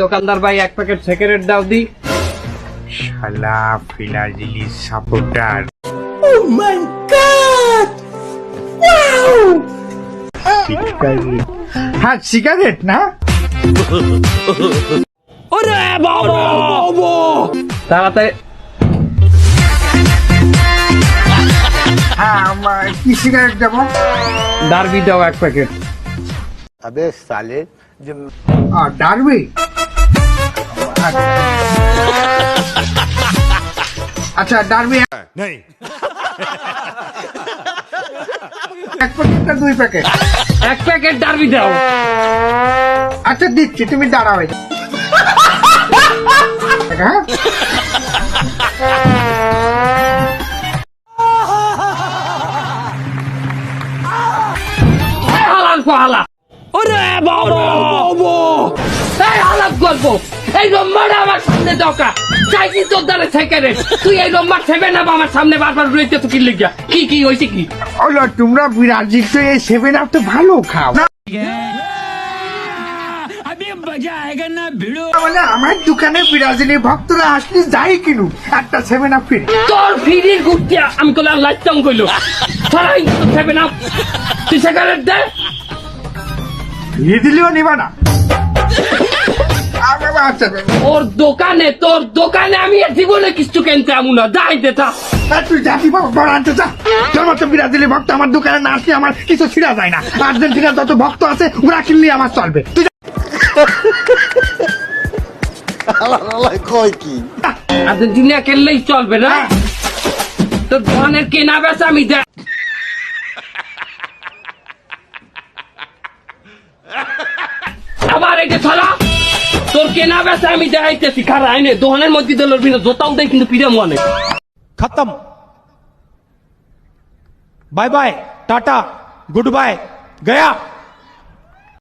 দোকানদার ভাই এক প্যাকেট সিগারেট দাও দি। শালা ফিলাজিলি সাপোর্টার। ও মাই গড, ওয়াও! হ্যাঁ সিগারেট না, ওরে বাবা, তাড়াতাড়ি। হ্যাঁ আমার কি সিগারেট দেবো? ডারবি দাও এক প্যাকেট। अबे साले जो ডারবি। আচ্ছা ডারবি এক প্যাকেট না 2 প্যাকেট? এক প্যাকেট ডারবি দাও। আচ্ছা দিচ্ছি, তুমি দাঁড়াও। হ্যাঁ হালাল পালা। ওরে বাবা, এই হালাত গল্প, এই রম্মাটা আমার সামনে দরকার চাইছি তোর দ্বারা সিগারেট। তুই এই রম্মার ছেবে না আমার সামনে বারবার রয়েছে তো কি লিখা? কি হয়েছে কি? ওলো তোমরা বিরাজি তো এই 7 আপ তো ভালো খাও না, মানে আমার দোকানে বিরাজিনী ভক্তরা আসলে যাই কিনু একটা 7 আপ ফ্রি। তোর ফিরির গুটিয়া আমি কইলাম লাইটং কইলো সরাই তো ছেবে না। তুই সিগারেট দে। দিলেও নিবা না? আচ্ছা ওর দোকানে, তোর দোকানে আমি আর জীবনে কিছু কিনতে আমু না। যাই দে তা। তুই জাতি বড় আনতে যা। তোর মতো বিরাজিনী ভক্ত আমার দোকানে না আসলে আমার কিছু ছিঁড়া যায় না। আর্জেন্টিনার যত ভক্ত আছে ওরা কিনলে আমার চলবে। তুই কয় কি আর্জেন্টিনা খেললেই চলবে না? তোর ধনের কেনা বেচা আমি দেখ। আবার এটা ছলা তোর কেনা বেচা আমি দেখাইতেছি। খারা আইনে দোকানের মধ্যে দলের বিনা জোতাও দেয় কিন্তু পিড়ে মনে। खत्म, bye bye, tata, good bye, गया।